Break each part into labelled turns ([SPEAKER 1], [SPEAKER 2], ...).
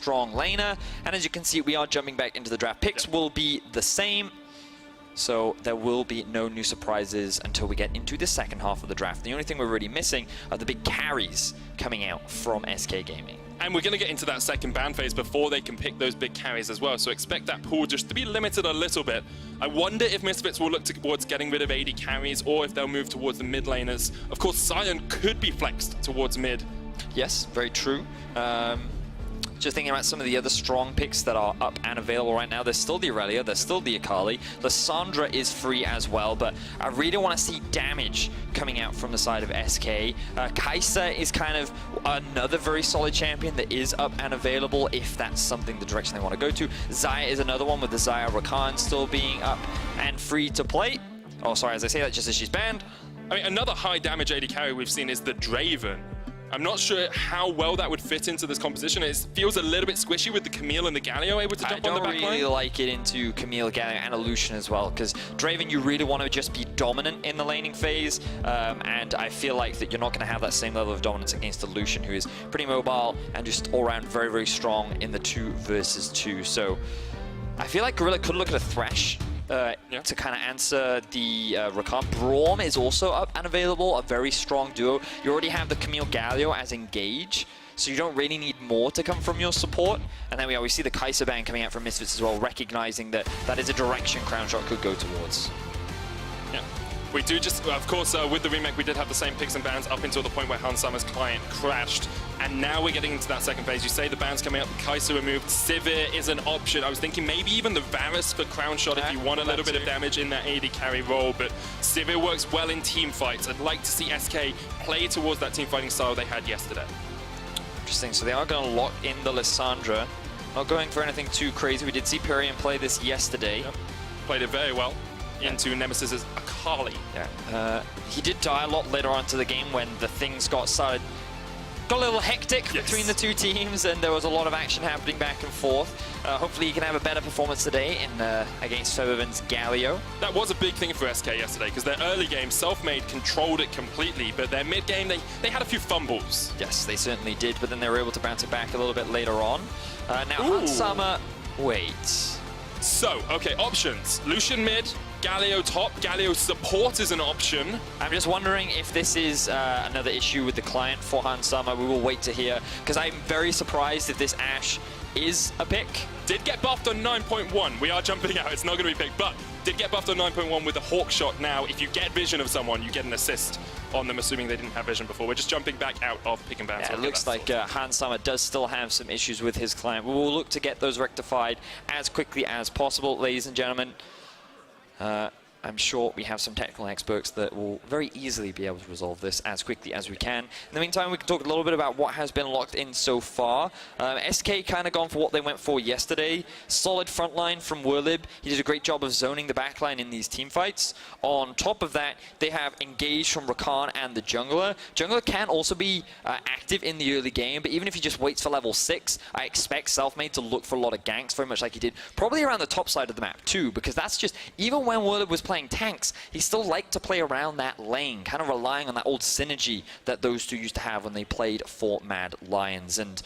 [SPEAKER 1] strong laner. And as you can see, we are jumping back into the draft. Picks will be the same. So there will be no new surprises until we get into the second half of the draft. The only thing we're really missing are the big carries coming out from SK Gaming.
[SPEAKER 2] And we're going to get into that second ban phase before they can pick those big carries as well. So expect that pool just to be limited a little bit. I wonder if Misfits will look towards getting rid of AD carries or if they'll move towards the mid laners. Of course, Sion could be flexed towards mid.
[SPEAKER 1] Yes, very true. Just thinking about some of the other strong picks that are up and available right now. There's still the Aurelia, there's still the Akali. Lissandra is free as well, but I really want to see damage coming out from the side of SK. Kai'Sa is kind of another very solid champion that is up and available if that's something the direction they want to go to. Xayah is another one with the Xayah Rakan still being up and free to play. Oh, sorry, as I say that, just as she's banned.
[SPEAKER 2] I mean, another high damage AD carry we've seen is the Draven. I'm not sure how well that would fit into this composition. It feels a little bit squishy with the Camille and the Galio able to jump on the back line.
[SPEAKER 1] I don't really like it into Camille, Galio, and a Lucian as well, because Draven, you really want to just be dominant in the laning phase, and I feel like that you're not going to have that same level of dominance against the Lucian, who is pretty mobile and just all-around very, very strong in the 2 versus 2. So I feel like Gorilla could look at a Thresh to kind of answer the Rakan. Braum is also up and available, a very strong duo. You already have the Camille Galio as engage, so you don't really need more to come from your support. And then we see the Kai'Sa ban coming out from Misfits as well, recognizing that that is a direction Crown Shot could go towards.
[SPEAKER 2] Yeah. We do just, of course, with the remake, we did have the same picks and bans up until the point where Hans Summer's client crashed. And now we're getting into that second phase. You say the ban's coming up, Kai'Sa removed, Sivir is an option. I was thinking maybe even the Varus for Crown Shot if you want a little bit of damage in that AD carry role, but Sivir works well in team fights. I'd like to see SK play towards that team fighting style they had yesterday.
[SPEAKER 1] Interesting, so they are going to lock in the Lissandra. Not going for anything too crazy. We did see Pyrian play this yesterday.
[SPEAKER 2] Yep. Played it very well. Into Nemesis's Akali.
[SPEAKER 1] Yeah, he did die a lot later on to the game when the things got a little hectic between the two teams, and there was a lot of action happening back and forth. Hopefully he can have a better performance today in against Febiven's Galio.
[SPEAKER 2] That was a big thing for SK yesterday, because their early game, Selfmade controlled it completely, but their mid game, they had a few fumbles.
[SPEAKER 1] Yes, they certainly did, but then they were able to bounce it back a little bit later on. Now Hans Summer, wait.
[SPEAKER 2] So, okay, options. Lucian mid, Galio top, Galio support is an option.
[SPEAKER 1] I'm just wondering if this is another issue with the client for Hans Summer. We will wait to hear, because I'm very surprised if this Ashe is a pick.
[SPEAKER 2] Did get buffed on 9.1. We are jumping out, it's not going to be picked, but did get buffed on 9.1 with the Hawk Shot now. If you get vision of someone, you get an assist on them, assuming they didn't have vision before. We're just jumping back out of pick and ban.
[SPEAKER 1] Yeah, it looks like Hans Summer does still have some issues with his client. We will look to get those rectified as quickly as possible, ladies and gentlemen. I'm sure we have some technical experts that will very easily be able to resolve this as quickly as we can. In the meantime, we can talk a little bit about what has been locked in so far. SK kind of gone for what they went for yesterday. Solid front line from Werlib. He did a great job of zoning the backline in these team fights. On top of that, they have engaged from Rakan and the jungler. Jungler can also be active in the early game, but even if he just waits for level 6, I expect Selfmade to look for a lot of ganks, very much like he did probably around the top side of the map too, because that's just, even when Werlib was playing tanks, he still liked to play around that lane, kind of relying on that old synergy that those two used to have when they played for Mad Lions. And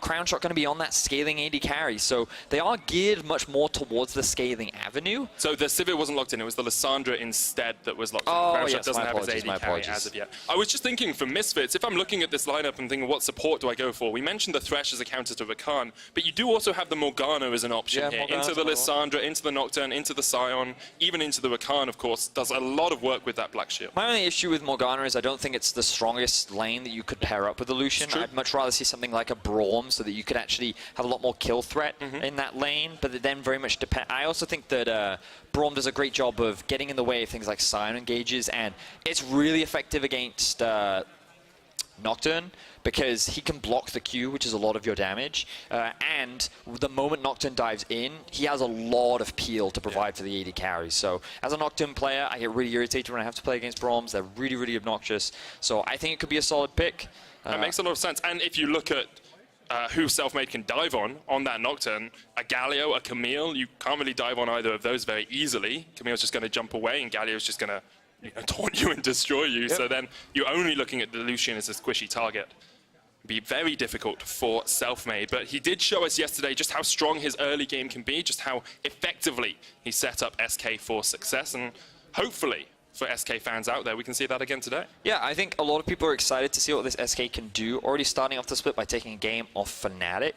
[SPEAKER 1] Crown Shot going to be on that scaling AD carry, so they are geared much more towards the scaling avenue.
[SPEAKER 2] So the Sivir wasn't locked in, it was the Lissandra instead that was locked in.
[SPEAKER 1] Oh,
[SPEAKER 2] Crown Shot
[SPEAKER 1] yes,
[SPEAKER 2] doesn't have his AD carry as of yet. I was just thinking for Misfits, if I'm looking at this lineup and thinking what support do I go for, we mentioned the Thresh as a counter to Rakan, but you do also have the Morgana as an option here. Into the Lissandra, into the Nocturne, into the Sion, even into the Rakan, of course, does a lot of work with that Black Shield.
[SPEAKER 1] My only issue with Morgana is I don't think it's the strongest lane that you could pair up with the Lucian. I'd much rather see something like a Braum so that you could actually have a lot more kill threat in that lane, but it then very much depends. I also think that Braum does a great job of getting in the way of things like Sion engages, and it's really effective against Nocturne, because he can block the Q, which is a lot of your damage, and the moment Nocturne dives in, he has a lot of peel to provide for the AD carry. So as a Nocturne player, I get really irritated when I have to play against Brahms. They're really, really obnoxious. So I think it could be a solid pick.
[SPEAKER 2] That makes a lot of sense. And if you look at who Selfmade can dive on that Nocturne, a Galio, a Camille, you can't really dive on either of those very easily. Camille's just going to jump away, and Galio's just going to taunt you and destroy you. So then you're only looking at the Lucian as a squishy target. be very difficult for Selfmade. But he did show us yesterday just how strong his early game can be, just how effectively he set up SK for success. And hopefully, for SK fans out there, we can see that again today.
[SPEAKER 1] Yeah, I think a lot of people are excited to see what this SK can do. Already starting off the split by taking a game off Fnatic.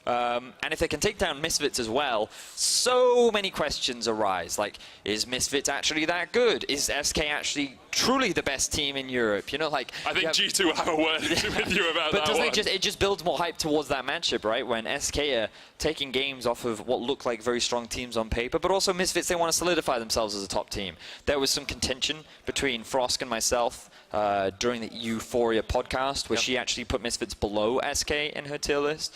[SPEAKER 1] And if they can take down Misfits as well, so many questions arise. Like, is Misfits actually that good? Is SK actually truly the best team in Europe? You know, like...
[SPEAKER 2] I think G2 will have a word with you about
[SPEAKER 1] but
[SPEAKER 2] that one.
[SPEAKER 1] It just builds more hype towards that matchup, right? When SK are taking games off of what look like very strong teams on paper, but also Misfits, they want to solidify themselves as a top team. There was some contention between Frosk and myself during the Euphoria podcast, where she actually put Misfits below SK in her tier list.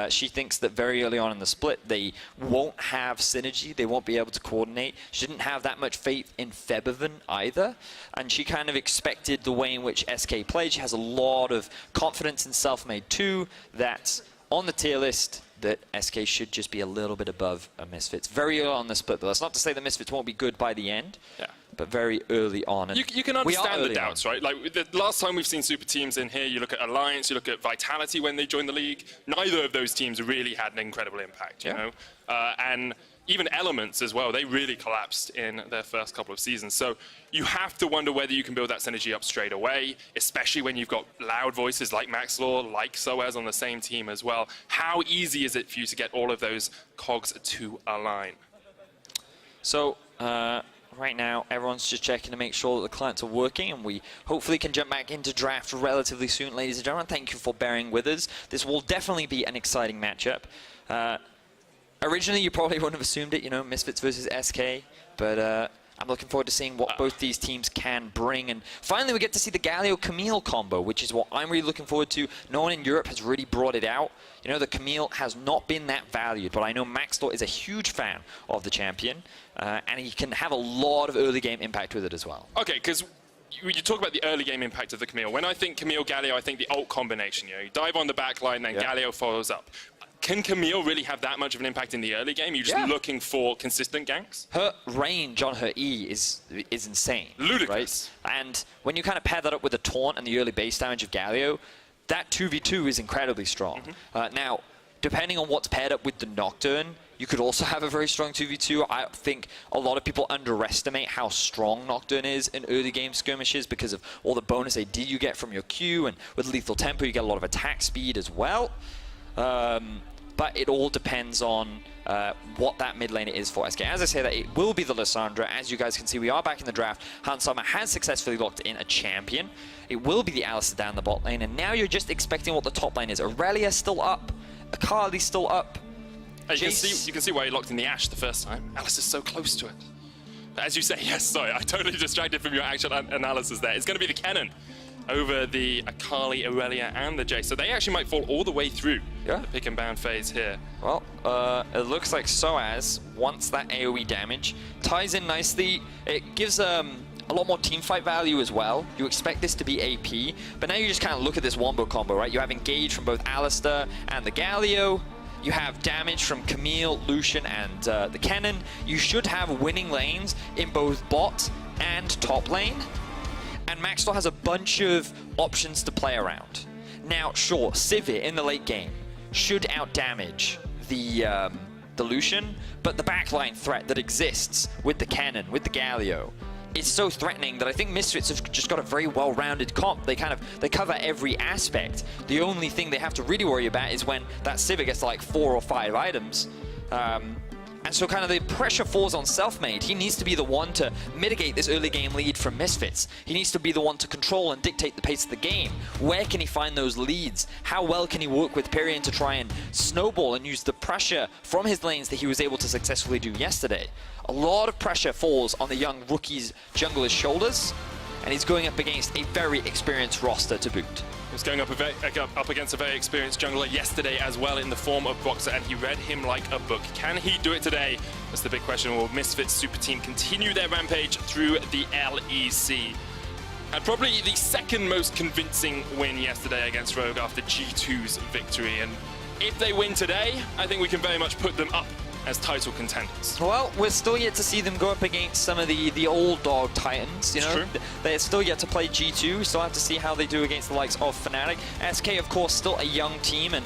[SPEAKER 1] She thinks that very early on in the split, they won't have synergy. They won't be able to coordinate. She didn't have that much faith in Febiven either. And she kind of expected the way in which SK played. She has a lot of confidence in Selfmade too, that on the tier list, that SK should just be a little bit above Misfits. Very early on the split, but that's not to say that Misfits won't be good by the end. Yeah. But very early on. And
[SPEAKER 2] you can understand the doubts, right? Like, the last time we've seen super teams in here, you look at Alliance, you look at Vitality when they joined the league. Neither of those teams really had an incredible impact, you know? And even Elements as well, they really collapsed in their first couple of seasons. So you have to wonder whether you can build that synergy up straight away, especially when you've got loud voices like Maxlaw, like Soaz on the same team as well. How easy is it for you to get all of those cogs to align?
[SPEAKER 1] So, right now, everyone's just checking to make sure that the clients are working, and we hopefully can jump back into draft relatively soon, ladies and gentlemen. Thank you for bearing with us. This will definitely be an exciting matchup. Originally, you probably wouldn't have assumed it, you know, Misfits versus SK, but I'm looking forward to seeing what both these teams can bring. And finally, we get to see the Galio-Camille combo, which is what I'm really looking forward to. No one in Europe has really brought it out. You know, the Camille has not been that valued, but I know Maxlaw is a huge fan of the champion, and he can have a lot of early game impact with it as well.
[SPEAKER 2] Okay, because you talk about the early game impact of the Camille. When I think Camille Galio, I think the ult combination. You know, you dive on the back line, then Galio follows up. Can Camille really have that much of an impact in the early game? You're just looking for consistent ganks?
[SPEAKER 1] Her range on her E is insane.
[SPEAKER 2] Ludicrous.
[SPEAKER 1] Right? And when you kind of pair that up with the taunt and the early base damage of Galio, that 2v2 is incredibly strong. Now, depending on what's paired up with the Nocturne, you could also have a very strong 2v2. I think a lot of people underestimate how strong Nocturne is in early game skirmishes because of all the bonus AD you get from your Q, and with Lethal Tempo you get a lot of attack speed as well. But it all depends on what that mid lane is for SK. As I say that, it will be the Lissandra. As you guys can see, we are back in the draft. Hans Sama has successfully locked in a champion. It will be the Alistar down the bot lane, and now you're just expecting what the top lane is. Aurelia still up. Akali's still up.
[SPEAKER 2] You can see why he locked in the Ashe the first time. Alice is so close to it. But as you say, yes, sorry, I totally distracted from your actual analysis there. It's going to be the Kennen over the Akali, Aurelia, and the Jace. So they actually might fall all the way through the pick and ban phase here.
[SPEAKER 1] Well, it looks like Soaz wants that AoE damage. Ties in nicely. It gives a lot more teamfight value as well. You expect this to be AP, but now you just kind of look at this wombo combo, right? You have engage from both Alistar and the Galio. You have damage from Camille, Lucian, and the Kennen. You should have winning lanes in both bot and top lane. And Maxlaw has a bunch of options to play around. Now, sure, Sivir in the late game should outdamage the Lucian, but the backline threat that exists with the Kennen, with the Galio, is so threatening that I think Misfits have just got a very well-rounded comp. They cover every aspect. The only thing they have to really worry about is when that Sivir gets to like 4 or 5 items. And so kind of the pressure falls on Selfmade. He needs to be the one to mitigate this early game lead from Misfits. He needs to be the one to control and dictate the pace of the game. Where can he find those leads? How well can he work with Pyrion to try and snowball and use the pressure from his lanes that he was able to successfully do yesterday? A lot of pressure falls on the young rookie's jungler's shoulders, and he's going up against a very experienced roster to boot.
[SPEAKER 2] He was going up against a very experienced jungler yesterday as well in the form of Boxer, and he read him like a book. Can he do it today? That's the big question. Will Misfits super team continue their rampage through the LEC? And probably the second most convincing win yesterday against Rogue after G2's victory. And if they win today, I think we can very much put them up as title contenders.
[SPEAKER 1] Well, we're still yet to see them go up against some of the old dog Titans, you know?
[SPEAKER 2] True.
[SPEAKER 1] They're still yet to play G2. We still have to see how they do against the likes of Fnatic. SK, of course, still a young team, and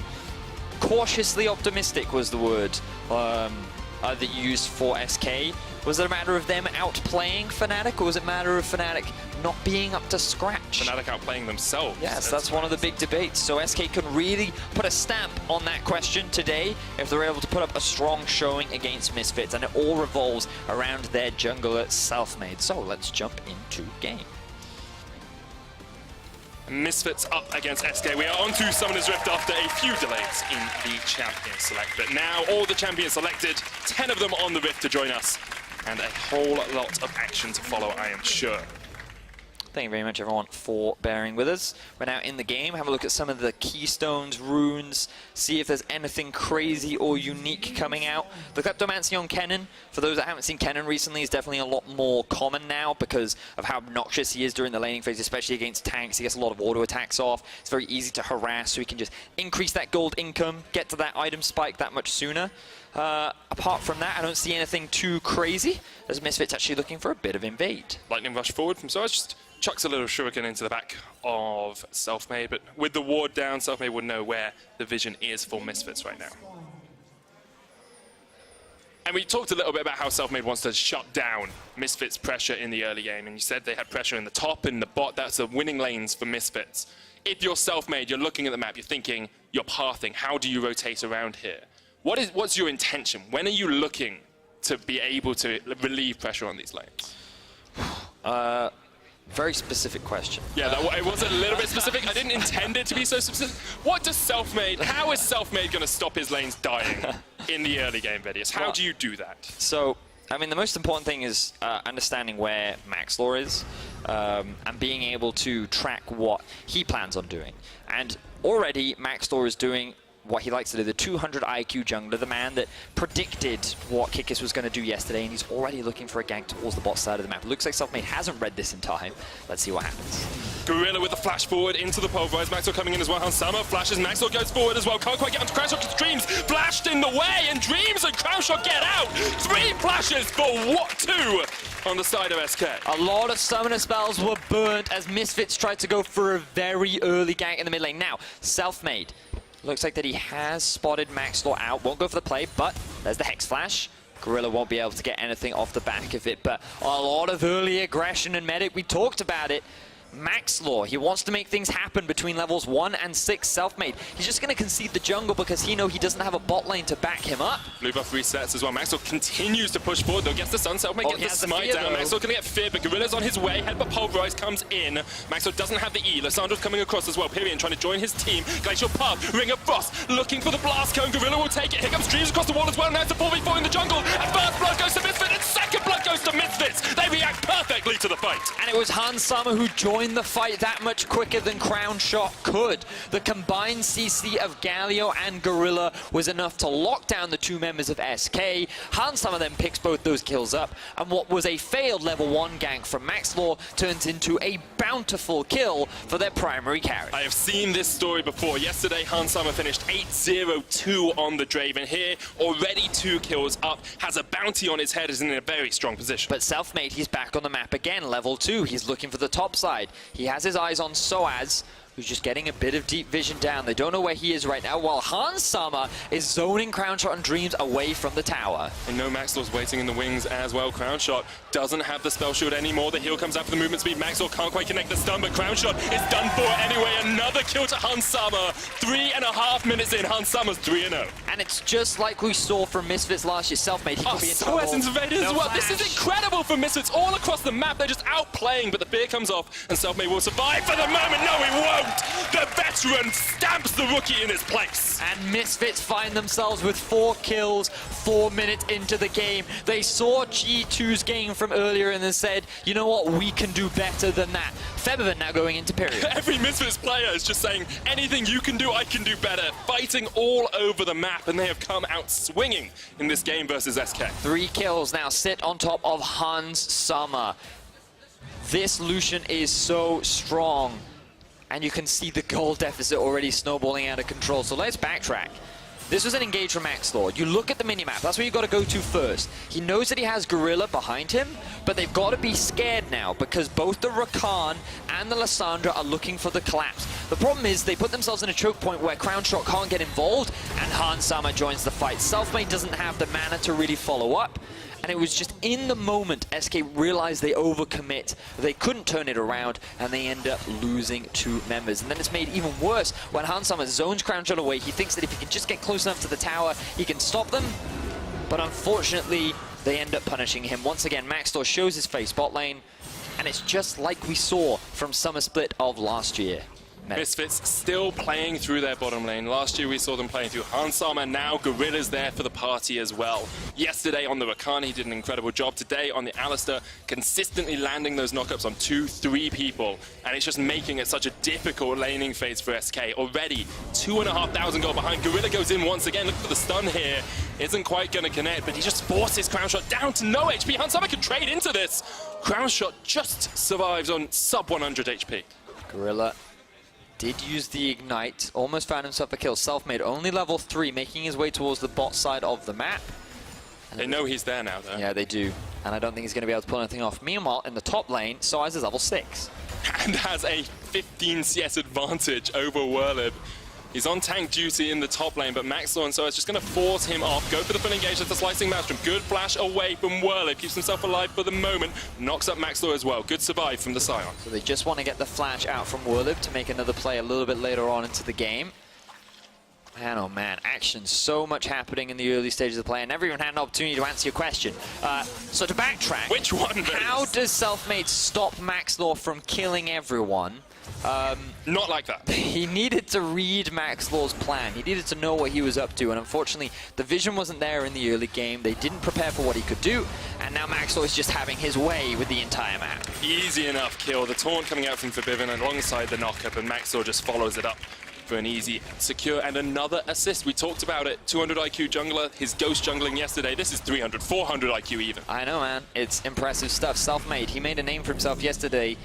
[SPEAKER 1] cautiously optimistic was the word that you used for SK. Was it a matter of them outplaying Fnatic, or was it a matter of Fnatic not being up to scratch?
[SPEAKER 2] Fnatic outplaying themselves.
[SPEAKER 1] Yes, that's one of the big debates. So SK can really put a stamp on that question today if they're able to put up a strong showing against Misfits, and it all revolves around their jungler Selfmade. So let's jump into game.
[SPEAKER 2] Misfits up against SK. We are on to Summoner's Rift after a few delays in the champion select. But now all the champions selected, 10 of them on the Rift to join us, and a whole lot of action to follow, I am sure.
[SPEAKER 1] Thank you very much, everyone, for bearing with us. We're now in the game. Have a look at some of the keystones, runes, see if there's anything crazy or unique coming out. The Kleptomancy on Kennen, for those that haven't seen Kennen recently, is definitely a lot more common now because of how obnoxious he is during the laning phase, especially against tanks. He gets a lot of auto attacks off. It's very easy to harass, so he can just increase that gold income, get to that item spike that much sooner. Apart from that, I don't see anything too crazy, as Misfits actually looking for a bit of invade.
[SPEAKER 2] Lightning rush forward from Soaz, just chucks a little shuriken into the back of Selfmade, but with the ward down, Selfmade would know where the vision is for Misfits right now. And we talked a little bit about how Selfmade wants to shut down Misfits' pressure in the early game, and you said they had pressure in the top and the bot. That's the winning lanes for Misfits. If you're Selfmade, you're looking at the map, you're thinking, you're pathing, how do you rotate around here? What's your intention? When are you looking to be able to relieve pressure on these lanes?
[SPEAKER 1] Very specific question.
[SPEAKER 2] Yeah, it was a little bit specific. I didn't intend it to be so specific. What does Selfmade, how is Selfmade going to stop his lanes dying in the early game, Vidius? How do you do that?
[SPEAKER 1] So, I mean, the most important thing is understanding where Maxlor is and being able to track what he plans on doing. And already, Maxlor is doing what he likes to do, the 200 IQ jungler, the man that predicted what Kikis was going to do yesterday, and he's already looking for a gank towards the bot side of the map. It looks like Selfmade hasn't read this in time. Let's see what happens.
[SPEAKER 2] Gorilla with the flash forward into the pulverize. Maxwell coming in as well. Hansama flashes. Maxwell goes forward as well. Can't quite get onto Crownshot because Dreams flashed in the way, and Dreams and Crownshot get out. 3 flashes for what 2 on the side of SK.
[SPEAKER 1] A lot of summoner spells were burnt as Misfits tried to go for a very early gank in the mid lane. Now, Selfmade. Looks like that he has spotted Maxlor out. Won't go for the play, but there's the Hex Flash. Gorilla won't be able to get anything off the back of it, but a lot of early aggression and medic. We talked about it. Maxlor, he wants to make things happen between levels 1 and 6. Selfmade, he's just going to concede the jungle because he knows he doesn't have a bot lane to back him up.
[SPEAKER 2] Blue buff resets as well. Maxwell continues to push forward, though. Gets the sun. Selfmade gets the smite down. Maxwell going to get feared, but Gorilla's on his way. Headbutt pulverize comes in. Maxwell doesn't have the E. Lissandro's coming across as well. Pyrian trying to join his team. Glacial Puff, Ring of Frost, looking for the blast cone. Gorilla will take it. Here comes Dreams across the wall as well. Now it's a 4v4 in the jungle. And first blood goes to Misfits, and second blood goes to Misfits. They react perfectly to the fight.
[SPEAKER 1] And it was Hansama who joined the fight that much quicker than Crownshot could. The combined CC of Galio and Gorilla was enough to lock down the 2 members of SK. Hansama then picks both those kills up, and what was a failed level 1 gank from Maxlor turns into a bountiful kill for their primary carry.
[SPEAKER 2] I have seen this story before. Yesterday, Hansama finished 8-0-2 on the Draven. Here, already 2 kills up, has a bounty on his head, is in a very strong position.
[SPEAKER 1] But Selfmade, he's back on the map again, level 2. He's looking for the top side. He has his eyes on Soaz, who's just getting a bit of deep vision down. They don't know where he is right now, while Hansama is zoning Crownshot and Dreams away from the tower.
[SPEAKER 2] And no Maxwell's waiting in the wings as well. Crownshot doesn't have the spell shield anymore. The heal comes out for the movement speed. Maxwell can't quite connect the stun, but Crownshot is done for anyway. Another kill to Hansama. 3.5 minutes in, Hansama's 3-0.
[SPEAKER 1] And it's just like we saw from Misfits last year. Selfmade, he could be in trouble.
[SPEAKER 2] Soaz invaded as well. This is incredible for Misfits all across the map. They're just outplaying, but the fear comes off, and Selfmade will survive for the moment. No, he won't. The veteran stamps the rookie in his place.
[SPEAKER 1] And Misfits find themselves with 4 kills 4 minutes into the game. They saw G2's game from earlier and then said, you know what, we can do better than that. Febiven now going into period.
[SPEAKER 2] Every Misfits player is just saying, anything you can do, I can do better. Fighting all over the map, and they have come out swinging in this game versus SK.
[SPEAKER 1] 3 kills now sit on top of Hansama. This Lucian is so strong. And you can see the goal deficit already snowballing out of control. So let's backtrack. This was an engage from Maxlord. You look at the minimap, that's where you got to go to first. He knows that he has Gorilla behind him, but they've got to be scared now because both the Rakan and the Lissandra are looking for the collapse. The problem is they put themselves in a choke point where Crownshot can't get involved, and Han Sama joins the fight. Selfmade doesn't have the mana to really follow up, and it was just in the moment SK realized they overcommit. They couldn't turn it around, and they end up losing 2 members. And then it's made even worse when Han Sama zones Crownshot away. He thinks that if he can just get close enough to the tower, he can stop them. But unfortunately, they end up punishing him. Once again, Maxlord shows his face bot lane, and it's just like we saw from Summer Split of last year.
[SPEAKER 2] Misfits still playing through their bottom lane. Last year we saw them playing through Han Sama, and now Gorilla's there for the party as well. Yesterday on the Rakan, he did an incredible job. Today on the Alistar, consistently landing those knockups on 2-3 people, and it's just making it such a difficult laning phase for SK. Already 2,500 gold behind. Gorilla goes in once again. Look for the stun here. Isn't quite going to connect, but he just forces Crownshot down to no HP. Han Sama can trade into this. Crownshot just survives on sub 100 HP.
[SPEAKER 1] Gorilla did use the Ignite, almost found himself a kill. Selfmade only level 3, making his way towards the bot side of the map.
[SPEAKER 2] They know he's there now, though.
[SPEAKER 1] Yeah, they do. And I don't think he's going to be able to pull anything off. Meanwhile, in the top lane, Soaz is level 6.
[SPEAKER 2] And has a 15 CS advantage over Werlib. He's on tank duty in the top lane, but Maxlord and Soaz just going to force him off. Go for the full engage at the slicing maelstrom. Good flash away from Werlib. Keeps himself alive for the moment. Knocks up Maxlord as well. Good survive from the Scion.
[SPEAKER 1] So they just want to get the flash out from Werlib to make another play a little bit later on into the game. Man, oh man, action. So much happening in the early stages of the play. I never even had an opportunity to answer your question. So to backtrack,
[SPEAKER 2] which one?
[SPEAKER 1] How does Selfmade stop Maxlord from killing everyone?
[SPEAKER 2] Not like that.
[SPEAKER 1] He needed to read Maxlord's plan. He needed to know what he was up to, and unfortunately, the vision wasn't there in the early game. They didn't prepare for what he could do, and now Maxlord is just having his way with the entire map.
[SPEAKER 2] Easy enough kill. The taunt coming out from Forbidden alongside the knockup, and Maxlord just follows it up for an easy, secure, and another assist. We talked about it. 200 IQ jungler, his ghost jungling yesterday. This is 300, 400 IQ even.
[SPEAKER 1] I know, man. It's impressive stuff. Selfmade. He made a name for himself yesterday,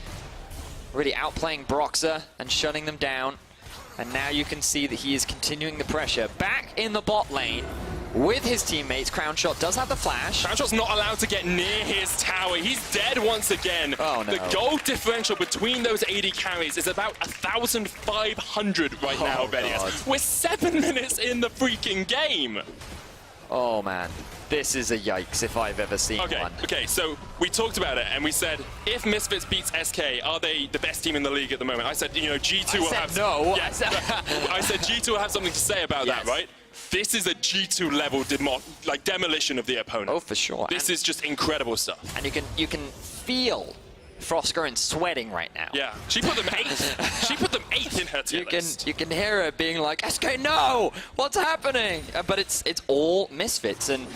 [SPEAKER 1] really outplaying Broxah and shutting them down. And now you can see that he is continuing the pressure. Back in the bot lane with his teammates. Crownshot does have the flash.
[SPEAKER 2] Crownshot's not allowed to get near his tower. He's dead once again.
[SPEAKER 1] Oh, no.
[SPEAKER 2] The gold differential between those AD carries is about 1,500 right now, Vedius. We're 7 minutes in the freaking game.
[SPEAKER 1] Oh, man. This is a yikes if I've ever seen one.
[SPEAKER 2] Okay, so we talked about it and we said, if Misfits beats SK, are they the best team in the league at the moment? I said, you know, G2 will have...
[SPEAKER 1] no.
[SPEAKER 2] Yeah, I said G2 will have something to say about that, right? This is a G2 level demolition of the opponent.
[SPEAKER 1] Oh, for sure.
[SPEAKER 2] This is just incredible stuff.
[SPEAKER 1] And you can feel Frostgurn sweating right now.
[SPEAKER 2] Yeah, she put them 8th. She put them 8th in her tier list.
[SPEAKER 1] You can hear her being like, SK, no! What's happening? But it's all Misfits, and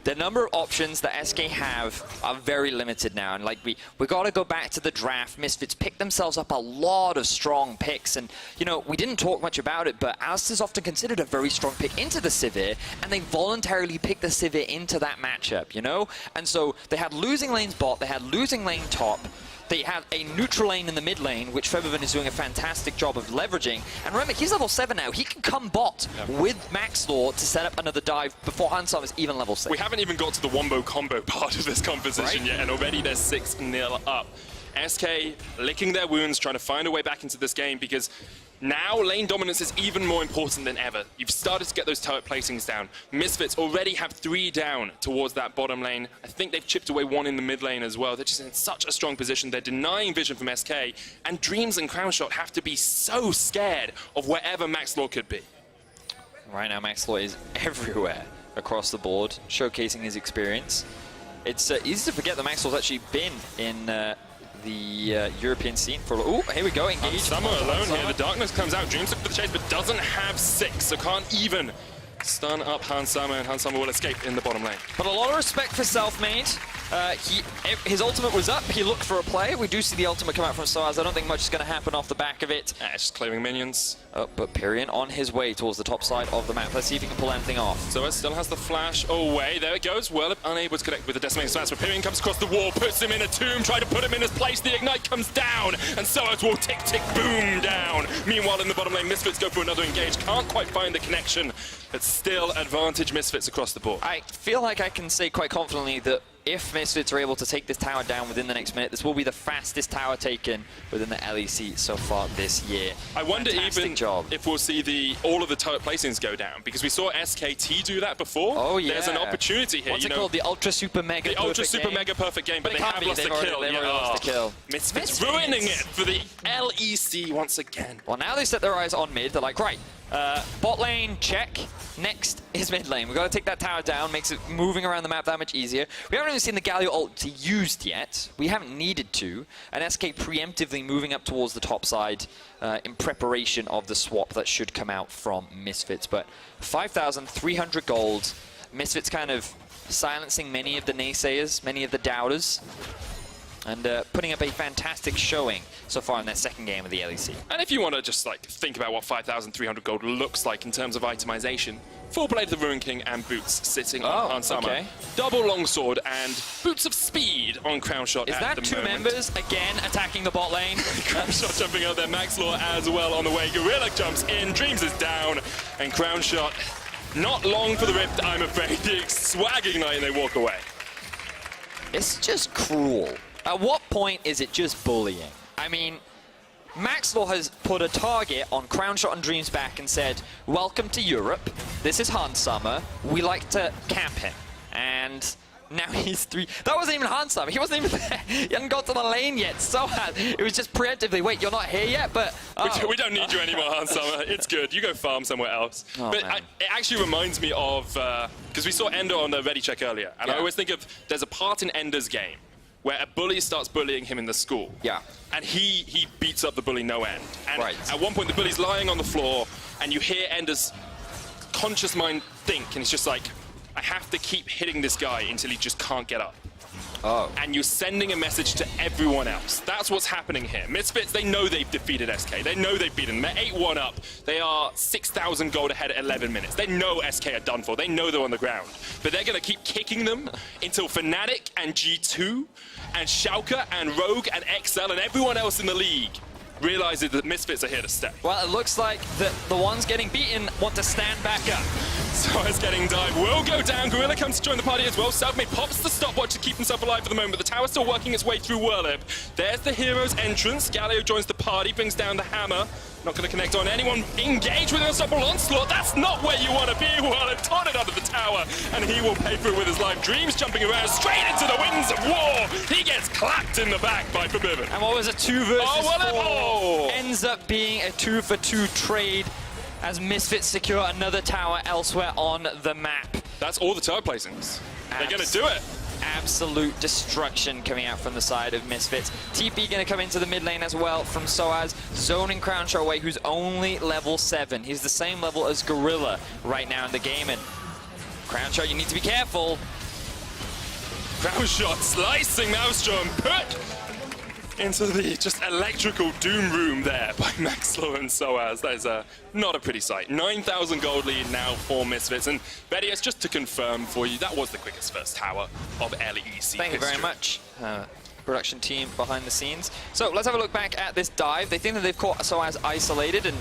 [SPEAKER 1] the number of options that SK have are very limited now. And like we got to go back to the draft. Misfits picked themselves up a lot of strong picks, and you know, we didn't talk much about it, but Alistar's often considered a very strong pick into the Sivir, and they voluntarily picked the Sivir into that matchup, you know? And so they had losing lanes bot, they had losing lane top, they have a neutral lane in the mid lane, which Febiven is doing a fantastic job of leveraging. And remember, he's level 7 now. He can come bot with Maxlord to set up another dive before Han Sama is even level 6.
[SPEAKER 2] We haven't even got to the wombo combo part of this composition yet, and already they're 6-0 up. SK licking their wounds, trying to find a way back into this game, because now lane dominance is even more important than ever. You've started to get those turret placings down. Misfits already have 3 down towards that bottom lane. I think they've chipped away 1 in the mid lane as well. They're just in such a strong position. They're denying vision from SK, and Dreams and Crownshot have to be so scared of wherever Maxlord could be.
[SPEAKER 1] Right now, Maxlord is everywhere across the board, showcasing his experience. It's easy to forget that Maxlord's actually been in the European scene for... Oh, here we go, engage.
[SPEAKER 2] Summer alone here. The darkness comes out. Dreams looks for the chase, but doesn't have 6, so can't even stun up Han Sama, and Han Sama will escape in the bottom lane.
[SPEAKER 1] But a lot of respect for Selfmade. His ultimate was up. He looked for a play. We do see the ultimate come out from Soaz. I don't think much is going to happen off the back of it.
[SPEAKER 2] It's just clearing minions.
[SPEAKER 1] Oh, but Pyrion on his way towards the top side of the map. Let's see if he can pull anything off.
[SPEAKER 2] Soaz still has the flash away. There it goes. Well, unable to connect with the decimating smash, but Pyrion comes across the wall, puts him in a tomb, try to put him in his place. The ignite comes down, and Soaz will tick, tick, boom down. Meanwhile, in the bottom lane, Misfits go for another engage. Can't quite find the connection but still advantage Misfits across the board.
[SPEAKER 1] I feel like I can say quite confidently that if Misfits are able to take this tower down within the next minute, this will be the fastest tower taken within the LEC so far this year.
[SPEAKER 2] I wonder
[SPEAKER 1] Fantastic
[SPEAKER 2] even
[SPEAKER 1] job.
[SPEAKER 2] if we'll see all of the turret placings go down, because we saw SKT do that before.
[SPEAKER 1] Oh yeah.
[SPEAKER 2] There's an opportunity here.
[SPEAKER 1] What's it called? The Ultra Super Mega
[SPEAKER 2] The Ultra Super Mega Perfect Game, but they have lost the kill.
[SPEAKER 1] They've already lost the kill.
[SPEAKER 2] Misfits ruining it for the LEC once again.
[SPEAKER 1] Well, now they set their eyes on mid. They're like, right, bot lane, check. Next is mid lane. We've got to take that tower down, makes it moving around the map that much easier. We haven't even seen the Galio ult used yet. We haven't needed to. And SK preemptively moving up towards the top side in preparation of the swap that should come out from Misfits. But 5,300 gold. Misfits kind of silencing many of the naysayers, many of the doubters, and putting up a fantastic showing so far in their second game of the LEC.
[SPEAKER 2] And if you want to just like think about what 5,300 gold looks like in terms of itemization, full blade of the Ruin King and boots sitting on Hansama.
[SPEAKER 1] Okay.
[SPEAKER 2] Double longsword and boots of speed on Crown Shot.
[SPEAKER 1] Is that two members again attacking the bot lane?
[SPEAKER 2] Crown Shot jumping out there, Max Law as well on the way. Gorilla jumps in, Dreams is down, and Crown Shot not long for the rift, I'm afraid. The swagging night and they walk away.
[SPEAKER 1] It's just cruel. At what point is it just bullying? I mean, Maxwell has put a target on Crownshot and Dream's back and said, welcome to Europe, this is Hansama, we like to camp him. And now he's 3. That wasn't even Hansama, he wasn't even there. He hadn't got to the lane yet, so it was just preemptively, wait, you're not here yet, but... Oh.
[SPEAKER 2] We don't need you anymore, Hansama, it's good, you go farm somewhere else.
[SPEAKER 1] Oh,
[SPEAKER 2] but it actually reminds me of, because we saw Ender on the ready check earlier, and I always think of, there's a part in Ender's game where a bully starts bullying him in the school.
[SPEAKER 1] Yeah.
[SPEAKER 2] And he beats up the bully no end. And
[SPEAKER 1] right.
[SPEAKER 2] At one point, the bully's lying on the floor, and you hear Ender's conscious mind think, and it's just like, I have to keep hitting this guy until he just can't get up.
[SPEAKER 1] Oh.
[SPEAKER 2] And you're sending a message to everyone else. That's what's happening here. Misfits, they know they've defeated SK. They know they've beaten them. They're 8-1 up. They are 6,000 gold ahead at 11 minutes. They know SK are done for. They know they're on the ground. But they're going to keep kicking them until Fnatic and G2 and Schalke and Rogue and XL and everyone else in the league realizes that Misfits are here to stay.
[SPEAKER 1] Well, it looks like the ones getting beaten want to stand back up.
[SPEAKER 2] So it's getting dive will go down. Gorilla comes to join the party as well. Selfmade pops the stopwatch to keep himself alive for the moment, but the tower's still working its way through Whirlib. There's the hero's entrance. Galio joins the party, brings down the hammer. Not going to connect on anyone. Engage with an unstoppable onslaught. That's not where you want to be. Whirlib taunted under the tower, and he will pay for it with his life. Dreams jumping around straight into the winds of war. He gets clapped in the back by Forbidden.
[SPEAKER 1] And what was a 2 versus 4?
[SPEAKER 2] Whirlib!
[SPEAKER 1] Ends up being a 2-for-2 trade as Misfits secure another tower elsewhere on the map.
[SPEAKER 2] That's all the tower placings. They're going to do it.
[SPEAKER 1] Absolute destruction coming out from the side of Misfits. TP going to come into the mid lane as well from Soaz, zoning Crownshot away, who's only level 7. He's the same level as Gorilla right now in the game, and Crownshot, you need to be careful.
[SPEAKER 2] Crownshot slicing Maelstrom, put into the just electrical doom room there by Maxlow and Soaz. That is not a pretty sight. 9,000 gold lead now for Misfits. And Betty, it's just to confirm for you, that was the quickest first tower of LEC
[SPEAKER 1] Thank you very much. Production team behind the scenes. So let's have a look back at this dive. They think that they've caught Soaz isolated, and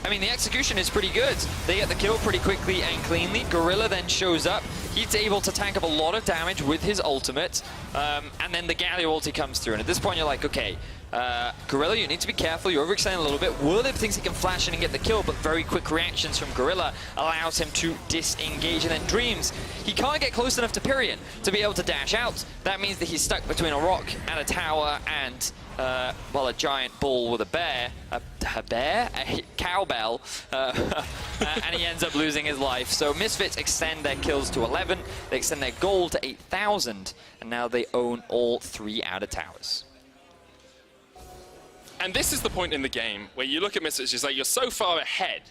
[SPEAKER 1] I mean the execution is pretty good. They get the kill pretty quickly and cleanly. Gorilla then shows up. He's able to tank up a lot of damage with his ultimate, and then the Galio ulti comes through. And at this point, you're like, okay, Gorilla, you need to be careful. You're overextending a little bit. Whirlib thinks he can flash in and get the kill, but very quick reactions from Gorilla allows him to disengage. And then Dreams, he can't get close enough to Pyrion to be able to dash out. That means that he's stuck between a rock and a tower and, well, a giant bull with a bear. A cowbell. And he ends up losing his life. So Misfits extend their kills to 11. They extend their gold to 8,000. And now they own all 3 outer towers.
[SPEAKER 2] And this is the point in the game where you look at Misfits, it's like you're so far ahead.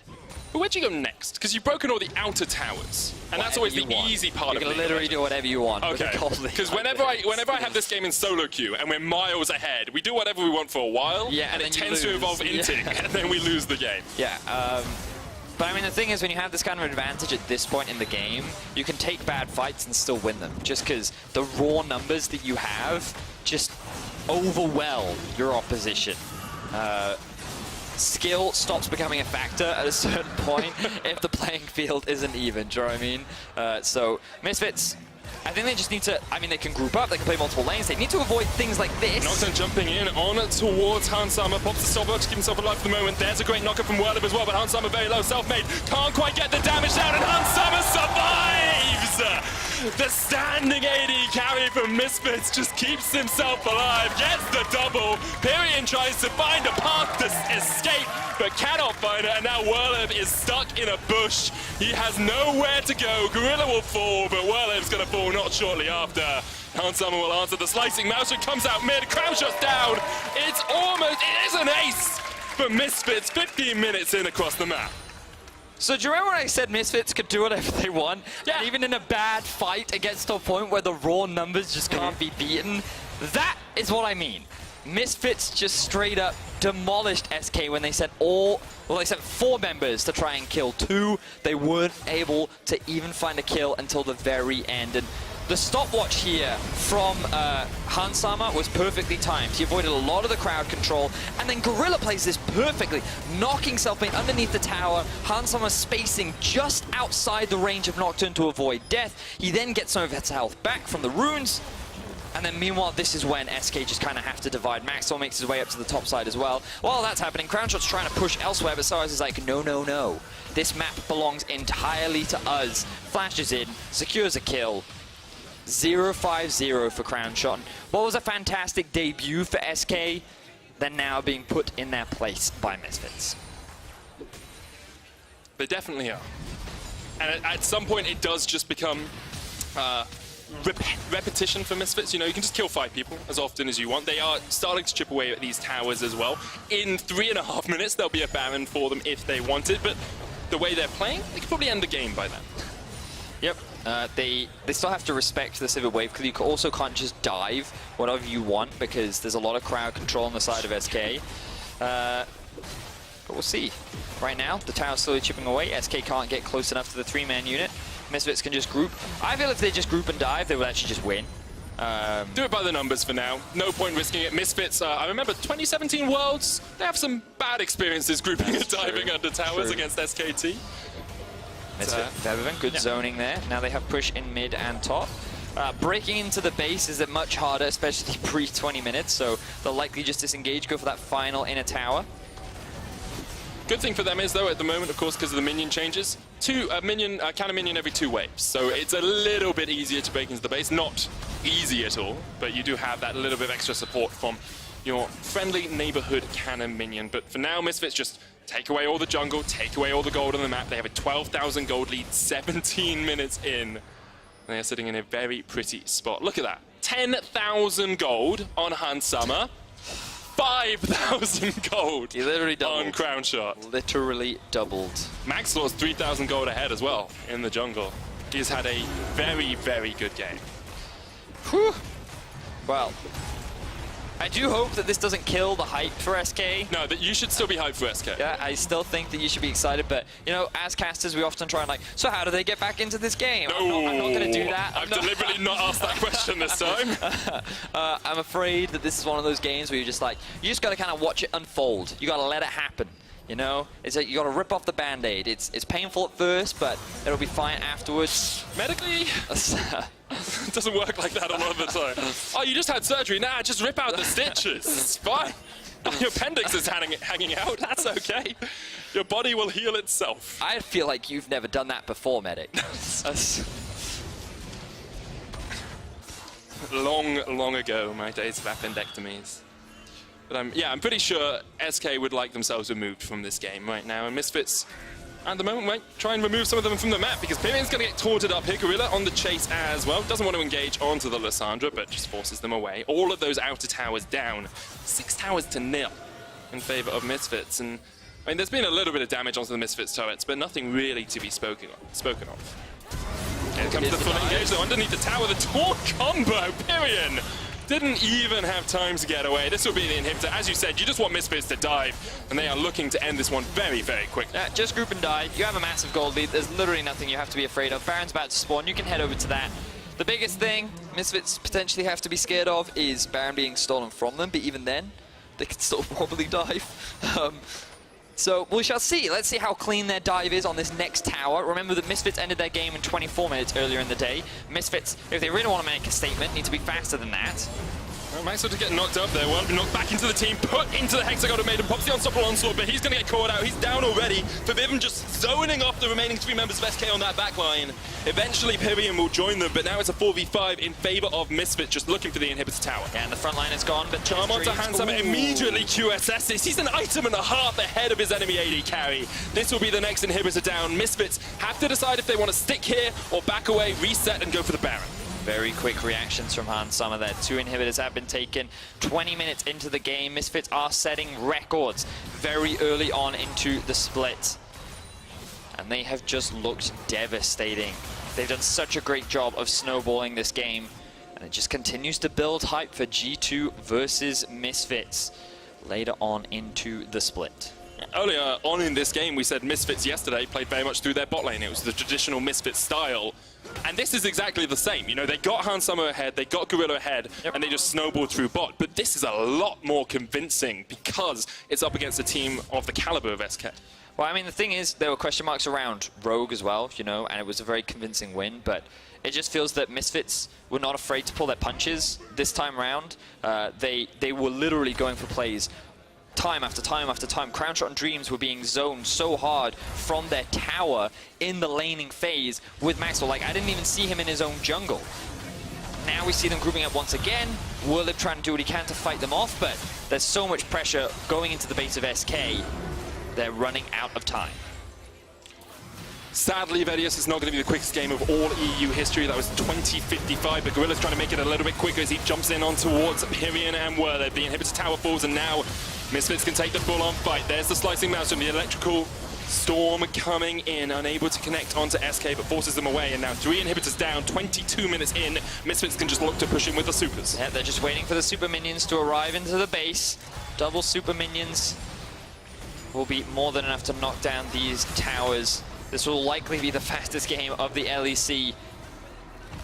[SPEAKER 2] But where'd you go next? Because you've broken all the outer towers. And that's always the easy part of it.
[SPEAKER 1] You can literally do whatever you want.
[SPEAKER 2] Okay. Because whenever I have this game in solo queue and we're miles ahead, we do whatever we want for a while,
[SPEAKER 1] yeah,
[SPEAKER 2] and it tends to evolve into, and then we lose the game.
[SPEAKER 1] Yeah. But I mean, the thing is, when you have this kind of advantage at this point in the game, you can take bad fights and still win them. Just because the raw numbers that you have just overwhelm your opposition. skill stops becoming a factor at a certain point if the playing field isn't even, do you know what I mean? So Misfits, I think they just need to, I mean, they can group up, they can play multiple lanes, they need to avoid things like this.
[SPEAKER 2] Nocturne jumping in on towards Hansama, pops the stopwatch to keep himself alive for the moment. There's a great knocker from Whirlip as well, but Hansama very low, self-made, can't quite get the damage down, and Hansama survives! The standing AD carry from Misfits just keeps himself alive, gets the double. Pyrion tries to find a path to escape, but cannot find it, and now Whirlip is stuck in a bush. He has nowhere to go. Gorilla will fall, but Whirlip's going to fall not shortly after. Hansama will answer the slicing mouse, and comes out mid, crown shot's down. It's almost, it is an ace for Misfits, 15 minutes in across the map.
[SPEAKER 1] So do you remember when I said Misfits could do whatever they want?
[SPEAKER 2] Yeah.
[SPEAKER 1] And even in a bad fight, it gets to a point where the raw numbers just can't be beaten? That is what I mean. Misfits just straight up demolished SK when they sent they sent 4 members to try and kill 2. They weren't able to even find a kill until the very end. And the stopwatch here from Hansama was perfectly timed. He avoided a lot of the crowd control, and then Gorilla plays this perfectly, knocking Selfmade underneath the tower. Hansama spacing just outside the range of Nocturne to avoid death. He then gets some of his health back from the runes, and then meanwhile, this is when SK just kind of have to divide. Maxwell makes his way up to the top side as well. While that's happening, Crownshot's trying to push elsewhere, but Soaz is like, no, no, no. This map belongs entirely to us. Flashes in, secures a kill. 0-5-0 for Crownshot. What was a fantastic debut for SK, they're now being put in their place by Misfits.
[SPEAKER 2] They definitely are. And at some point, it does just become repetition for Misfits. You know, you can just kill 5 people as often as you want. They are starting to chip away at these towers as well. In 3.5 minutes, there'll be a Baron for them if they want it, but the way they're playing, they could probably end the game by then.
[SPEAKER 1] Yep. They still have to respect the Civet Wave, because you also can't just dive whatever you want, because there's a lot of crowd control on the side of SK. But we'll see. Right now, the tower's slowly chipping away. SK can't get close enough to the 3-man unit. Misfits can just group. I feel if they just group and dive, they would actually just win.
[SPEAKER 2] Do it by the numbers for now. No point risking it. Misfits, I remember 2017 Worlds, they have some bad experiences grouping and diving under towers against SKT.
[SPEAKER 1] Misfit, good zoning there. Now they have push in mid and top. Breaking into the base is much harder, especially pre-20 minutes, so they'll likely just disengage, go for that final inner tower.
[SPEAKER 2] Good thing for them is, though, at the moment, of course, because of the minion changes, counter minion every 2 waves. So it's a little bit easier to break into the base. Not easy at all, but you do have that little bit of extra support from your friendly neighborhood cannon minion. But for now, Misfits just take away all the jungle, take away all the gold on the map. They have a 12,000 gold lead, 17 minutes in. They are sitting in a very pretty spot. Look at that. 10,000 gold on Hansama. 5,000 gold
[SPEAKER 1] He literally doubled.
[SPEAKER 2] on Crownshot.
[SPEAKER 1] Literally doubled.
[SPEAKER 2] Maxlaw's 3,000 gold ahead as well in the jungle. He's had a very, very good game.
[SPEAKER 1] Whew. Well, I do hope that this doesn't kill the hype for SK.
[SPEAKER 2] No, that you should still be hyped for SK.
[SPEAKER 1] Yeah, I still think that you should be excited, but, you know, as casters, we often try and like, so how do they get back into this game?
[SPEAKER 2] No,
[SPEAKER 1] I'm not going to do that.
[SPEAKER 2] I've deliberately not asked that question this time.
[SPEAKER 1] I'm afraid that this is one of those games where you're just like, you just got to kind of watch it unfold. You got to let it happen. You know, it's like you got to rip off the band-aid. It's painful at first, but it'll be fine afterwards.
[SPEAKER 2] Medically, it doesn't work like that a lot of the time. Oh, you just had surgery. Nah, just rip out the stitches. It's fine. Your appendix is hanging out. That's okay. Your body will heal itself.
[SPEAKER 1] I feel like you've never done that before, medic.
[SPEAKER 2] long ago, my days of appendectomies. But I'm pretty sure SK would like themselves removed from this game right now, and Misfits, at the moment, might try and remove some of them from the map, because Pyrion's going to get taunted up here. Gorilla on the chase as well. Doesn't want to engage onto the Lissandra, but just forces them away. All of those outer towers down. 6 towers to 0 in favor of Misfits. And I mean, there's been a little bit of damage onto the Misfits turrets, but nothing really to be spoken of. Here comes the full engage, though, underneath the tower. The taunt combo, Pyrion didn't even have time to get away. This will be the inhibitor. As you said, you just want Misfits to dive, and they are looking to end this one very, very quickly.
[SPEAKER 1] Yeah, just group and dive. You have a massive gold lead. There's literally nothing you have to be afraid of. Baron's about to spawn. You can head over to that. The biggest thing Misfits potentially have to be scared of is Baron being stolen from them, but even then, they could still probably dive. So we shall see. Let's see how clean their dive is on this next tower. Remember that Misfits ended their game in 24 minutes earlier in the day. Misfits, if they really want to make a statement, need to be faster than that.
[SPEAKER 2] Well, Maxwell just getting knocked up there. Well, knocked back into the team, put into the Hexagon Maiden, pops the unstoppable onslaught, but he's going to get caught out. He's down already. Forbidden just zoning off the remaining 3 members of SK on that backline. Eventually, Pyrian will join them, but now it's a 4v5 in favor of Misfits, just looking for the inhibitor tower.
[SPEAKER 1] Yeah, and the front line is gone, but
[SPEAKER 2] Charm onto Handsome immediately QSS's. He's an item and a half ahead of his enemy AD carry. This will be the next inhibitor down. Misfits have to decide if they want to stick here or back away, reset, and go for the Baron.
[SPEAKER 1] Very quick reactions from Hans Sommer there. 2 inhibitors have been taken. 20 minutes into the game, Misfits are setting records very early on into the split. And they have just looked devastating. They've done such a great job of snowballing this game. And it just continues to build hype for G2 versus Misfits later on into the split.
[SPEAKER 2] Earlier on in this game, we said Misfits yesterday played very much through their bot lane. It was the traditional Misfits style. And this is exactly the same. You know, they got Hans Sommer ahead, they got Gorilla ahead, and they just snowballed through bot. But this is a lot more convincing because it's up against a team of the caliber of SK.
[SPEAKER 1] Well, I mean, the thing is, there were question marks around Rogue as well, you know, and it was a very convincing win, but it just feels that Misfits were not afraid to pull their punches this time around. They were literally going for plays time after time after time. Crownshot and Dreams were being zoned so hard from their tower in the laning phase with Maxwell. Like, I didn't even see him in his own jungle. Now we see them grouping up once again. Whirlib trying to do what he can to fight them off, but there's so much pressure going into the base of SK. They're running out of time.
[SPEAKER 2] Sadly, Vedius is not going to be the quickest game of all EU history. That was 20:55, but Gorilla's trying to make it a little bit quicker as he jumps in on towards Pyrian and Whirlib. The inhibitor tower falls, and now Misfits can take the full-on fight. There's the slicing mouse from the electrical storm coming in, unable to connect onto SK, but forces them away. And now 3 inhibitors down, 22 minutes in. Misfits can just look to push in with the supers.
[SPEAKER 1] Yeah, they're just waiting for the super minions to arrive into the base. Double super minions will be more than enough to knock down these towers. This will likely be the fastest game of the LEC,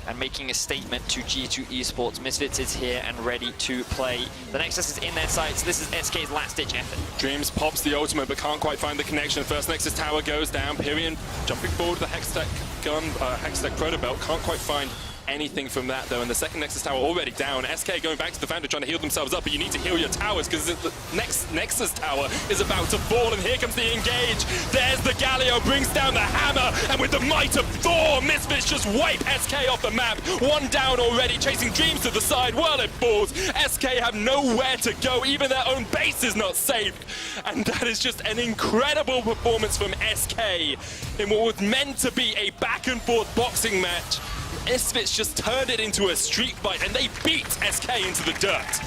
[SPEAKER 1] and making a statement to G2 Esports. Misfits is here and ready to play. The Nexus is in their sights. This is SK's last-ditch effort.
[SPEAKER 2] Dreams pops the ultimate, but can't quite find the connection. First Nexus tower goes down. Pyrian jumping forward with the Hextech gun, Hextech Protobelt. Can't quite find anything from that, though. And the second Nexus tower already down. SK going back to the Foundry, trying to heal themselves up, but you need to heal your towers because the next Nexus tower is about to fall, and here comes the engage. There's the Galio, brings down the hammer, and with the might of Thor, Misfits just wipe SK off the map. 1 down already, chasing Dreams to the side. Well, it falls. SK have nowhere to go. Even their own base is not safe. And that is just an incredible performance from SK in what was meant to be a back-and-forth boxing match. Misfits just turned it into a street fight, and they beat SK into the dirt.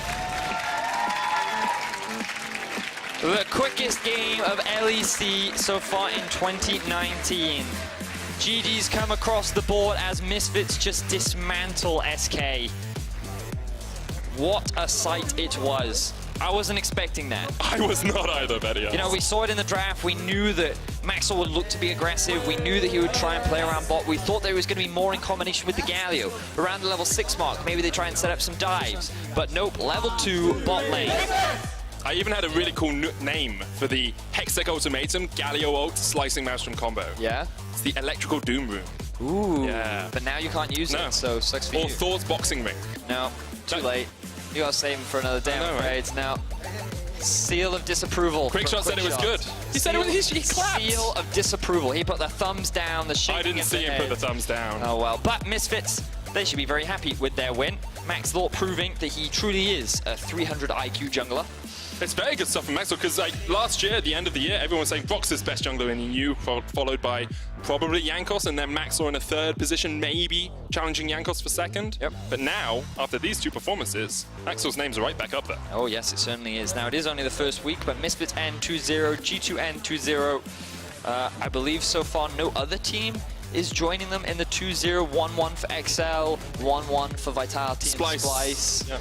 [SPEAKER 1] The quickest game of LEC so far in 2019. GG's come across the board as Misfits just dismantle SK. What a sight it was. I wasn't expecting that.
[SPEAKER 2] I was not either, Betty.
[SPEAKER 1] You know, we saw it in the draft. We knew that Maxwell would look to be aggressive. We knew that he would try and play around bot. We thought there was going to be more in combination with the Galio. Around the level 6 mark, maybe they try and set up some dives. But nope, level 2 bot lane.
[SPEAKER 2] I even had a really cool name for the Hextech Ultimatum, Galio ult, Slicing Mouse from combo.
[SPEAKER 1] Yeah?
[SPEAKER 2] It's the Electrical Doom Room.
[SPEAKER 1] Ooh.
[SPEAKER 2] Yeah.
[SPEAKER 1] But now you can't use it, so sucks for you.
[SPEAKER 2] Or Thor's Boxing Ring.
[SPEAKER 1] No, too late. You gotta save him for another day, I'm afraid. Now, seal of disapproval.
[SPEAKER 2] Quickshot said it was good. He said it was, he clapped.
[SPEAKER 1] Seal of disapproval. He put the thumbs down, the shaking
[SPEAKER 2] I didn't see him put the thumbs down.
[SPEAKER 1] Oh well, but Misfits, they should be very happy with their win. Max Thought proving that he truly is a 300 IQ jungler.
[SPEAKER 2] It's very good stuff from Maxwell, because like last year, at the end of the year, everyone was saying Vox's best jungler in EU, followed by probably Jankos, and then Maxwell in a 3rd position, maybe challenging Jankos for 2nd.
[SPEAKER 1] Yep.
[SPEAKER 2] But now, after these 2 performances, Maxwell's name's right back up there.
[SPEAKER 1] Oh yes, it certainly is. Now it is only the first week, but Misfits end 2-0, G2 end 2-0. I believe so far no other team is joining them in the 2-0, 1-1 for XL, 1-1 for Vitality and Splice.
[SPEAKER 2] Yep.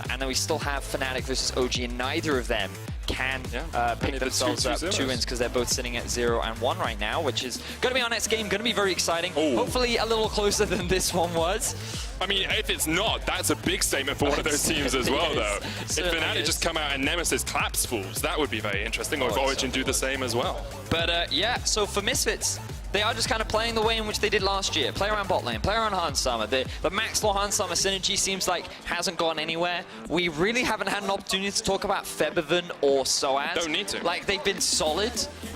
[SPEAKER 1] And then we still have Fnatic versus OG, and neither of them can
[SPEAKER 2] Yeah,
[SPEAKER 1] pick
[SPEAKER 2] the
[SPEAKER 1] themselves
[SPEAKER 2] two
[SPEAKER 1] up
[SPEAKER 2] zeros.
[SPEAKER 1] 2 wins because they're both sitting at 0 and 1 right now, which is going to be our next game, going to be very exciting.
[SPEAKER 2] Ooh.
[SPEAKER 1] Hopefully a little closer than this one was.
[SPEAKER 2] I mean, if it's not, that's a big statement for one of those teams as well, though. If
[SPEAKER 1] Certainly
[SPEAKER 2] Fnatic
[SPEAKER 1] is.
[SPEAKER 2] just come out and Nemesis claps fools, that would be very interesting. Or if
[SPEAKER 1] Oh, it
[SPEAKER 2] Origin do the same as well.
[SPEAKER 1] But yeah, so for Misfits, they are just kind of playing the way in which they did last year. Play around bot lane, play around Hansama. The Maxlaw-Hansama synergy seems like hasn't gone anywhere. We really haven't had an opportunity to talk about Febiven or Soaz.
[SPEAKER 2] Don't need to.
[SPEAKER 1] Like, they've been solid,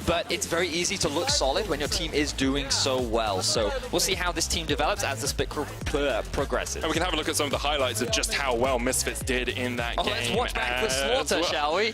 [SPEAKER 1] but it's very easy to look solid when your team is doing so well. So we'll see how this team develops as the split progresses.
[SPEAKER 2] And we can have a look at some of the highlights of just how well Misfits did in that game.
[SPEAKER 1] Let's watch back the
[SPEAKER 2] as
[SPEAKER 1] slaughter,
[SPEAKER 2] well.
[SPEAKER 1] shall we?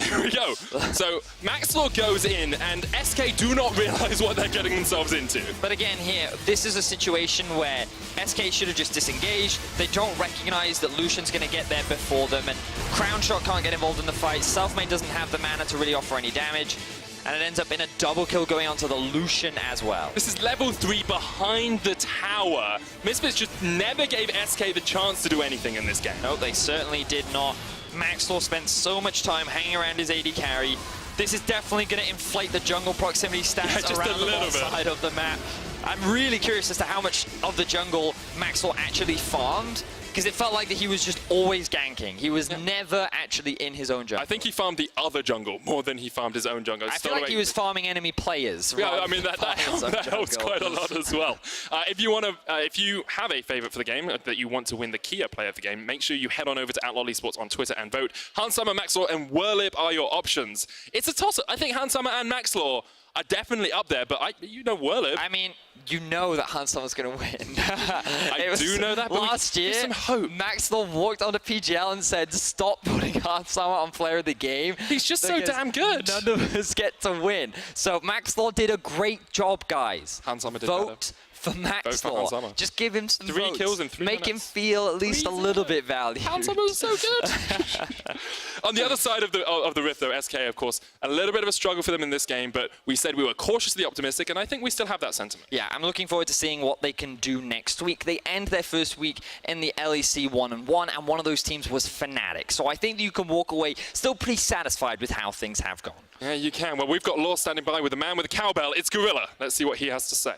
[SPEAKER 2] Here we go. So Maxlaw goes in, and SK do not realize what they're getting themselves into.
[SPEAKER 1] But again here, this is a situation where SK should have just disengaged. They don't recognize that Lucian's going to get there before them, and Crown Shot can't get involved in the fight. Selfmade doesn't have the mana to really offer any damage, and it ends up in a double kill going onto the Lucian as well.
[SPEAKER 2] This is level 3 behind the tower. Misfits just never gave SK the chance to do anything in this game.
[SPEAKER 1] No, they certainly did not. Maxlaw spent so much time hanging around his AD carry. This is definitely going to inflate the jungle proximity stats
[SPEAKER 2] just
[SPEAKER 1] around
[SPEAKER 2] a
[SPEAKER 1] the
[SPEAKER 2] little
[SPEAKER 1] bot
[SPEAKER 2] bit.
[SPEAKER 1] side of the map. I'm really curious as to how much of the jungle Maxlaw actually farmed, because it felt like that he was just always ganking. He was never actually in his own jungle.
[SPEAKER 2] I think he farmed the other jungle more than he farmed his own jungle.
[SPEAKER 1] I feel like he was farming enemy players.
[SPEAKER 2] Yeah,
[SPEAKER 1] rather
[SPEAKER 2] I mean
[SPEAKER 1] than
[SPEAKER 2] that
[SPEAKER 1] farming his own
[SPEAKER 2] helps
[SPEAKER 1] jungle.
[SPEAKER 2] quite a lot as well. If you have a favorite for the game that you want to win the Kia player of the game, make sure you head on over to @LollySports on Twitter and vote. Hansama, Maxlaw, and Whirlip are your options. It's a toss-up. I think Hansama and Maxlaw are definitely up there, but you know Whirlip.
[SPEAKER 1] I mean, you know that Hansama's going to win.
[SPEAKER 2] I do know that, but
[SPEAKER 1] last year,
[SPEAKER 2] some hope.
[SPEAKER 1] Maxlaw walked onto PGL and said, stop putting Hansama on player of the game.
[SPEAKER 2] He's just so
[SPEAKER 1] because
[SPEAKER 2] damn good.
[SPEAKER 1] None of us get to win. So Maxlaw did a great job, guys.
[SPEAKER 2] Hansama did
[SPEAKER 1] Vote for Maxlaw.
[SPEAKER 2] Hansama.
[SPEAKER 1] Just give him some
[SPEAKER 2] 3
[SPEAKER 1] votes.
[SPEAKER 2] kills in 3
[SPEAKER 1] Make him
[SPEAKER 2] minutes.
[SPEAKER 1] feel at least a
[SPEAKER 2] 3
[SPEAKER 1] little bit valued.
[SPEAKER 2] Hansama was so good. On the other side of the rift, though, SK, of course, a little bit of a struggle for them in this game, but we said we were cautiously optimistic, and I think we still have that sentiment.
[SPEAKER 1] Yeah, I'm looking forward to seeing what they can do next week. They end their first week in the LEC 1-1, and one of those teams was Fnatic. So I think that you can walk away still pretty satisfied with how things have gone.
[SPEAKER 2] Yeah, you can. Well, we've got Law standing by with a man with a cowbell. It's Gorilla. Let's see what he has to say.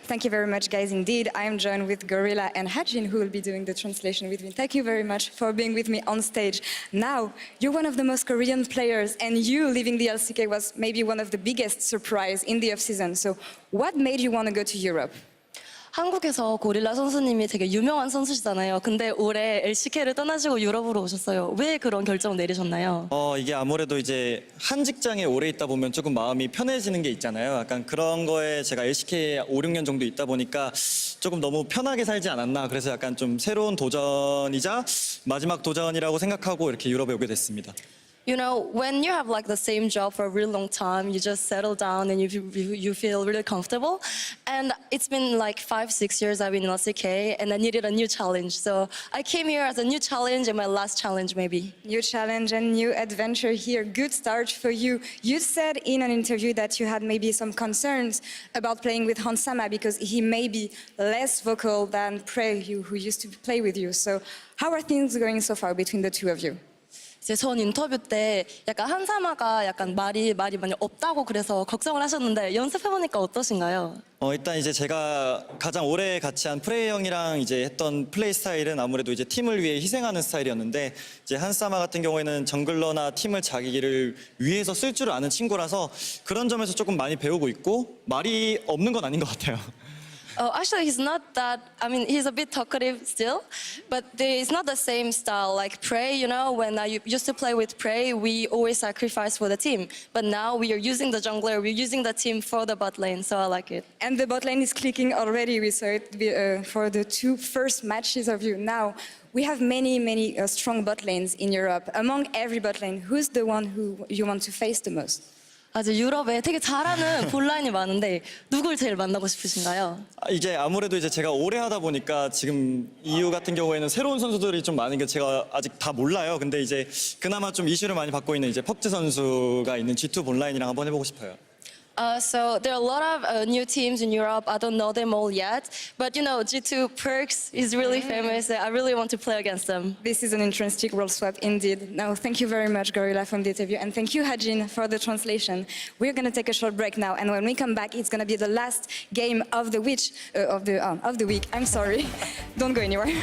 [SPEAKER 3] Thank you very much, guys. Indeed, I am joined with Gorilla and Hajin, who will be doing the translation with me. Thank you very much for being with me on stage. Now, you're one of the most Korean players, and you leaving the LCK was maybe one of the biggest surprise in the off-season. So what made you want to go to Europe?
[SPEAKER 4] 한국에서 고릴라 선수님이 되게 유명한 선수시잖아요. 근데 올해 LCK를 떠나시고 유럽으로 오셨어요. 왜 그런 결정을 내리셨나요?
[SPEAKER 5] 이게 아무래도 이제 한 직장에 오래 있다 보면 조금 마음이 편해지는 게 있잖아요. 약간 그런 거에 제가 LCK에 5, 6년 정도 있다 보니까 조금 너무 편하게 살지 않았나. 그래서 약간 좀 새로운 도전이자 마지막 도전이라고 생각하고 이렇게 유럽에 오게 됐습니다.
[SPEAKER 4] You know, when you have like the same job for a really long time, you just settle down and you feel really comfortable. And it's been like 5, 6 years I've been in LCK, and I needed a new challenge. So I came here as a new challenge and my last challenge maybe.
[SPEAKER 3] New challenge and new adventure here. Good start for you. You said in an interview that you had maybe some concerns about playing with Hansama because he may be less vocal than Prey, who used to play with you. So how are things going so far between the two of you?
[SPEAKER 4] 이제 전 인터뷰 때 약간 한사마가 약간 말이 많이 없다고 그래서 걱정을 하셨는데 연습해보니까 어떠신가요?
[SPEAKER 5] 일단 이제 제가 가장 오래 같이 한 프레이 형이랑 이제 했던 플레이 스타일은 아무래도 이제 팀을 위해 희생하는 스타일이었는데 이제 한사마 같은 경우에는 정글러나 팀을 자기를 위해서 쓸 줄 아는 친구라서 그런 점에서 조금 많이 배우고 있고 말이 없는 건 아닌 것 같아요.
[SPEAKER 4] Actually, he's not that, I mean, he's a bit talkative still, but it's not the same style like Prey, you know, when I used to play with Prey, we always sacrifice for the team. But now we are using the jungler, we're using the team for the bot lane, so I like it.
[SPEAKER 3] And the bot lane is clicking already. We saw it for the 2 first matches of you. Now, we have many strong bot lanes in Europe. Among every bot lane, who's the one who you want to face the most?
[SPEAKER 4] 아주 유럽에 되게 잘하는 본라인이 많은데 누굴 제일 만나고 싶으신가요?
[SPEAKER 5] 이게 아무래도 이제 제가 오래 하다 보니까 지금 EU 같은 경우에는 새로운 선수들이 좀 많은 게 제가 아직 다 몰라요. 근데 이제 그나마 좀 이슈를 많이 받고 있는 이제 펍지 선수가 있는 G2 본라인이랑 한번 해보고 싶어요.
[SPEAKER 4] So there are a lot of new teams in Europe. I don't know them all yet, but you know, G2 Perks is really famous. I really want to play against them.
[SPEAKER 3] This is an interesting world swap indeed. Now, thank you very much, Gorilla, for the interview, and thank you, Hajin, for the translation. We're going to take a short break now, and when we come back, it's going to be the last game of the week. I'm sorry. Don't go anywhere.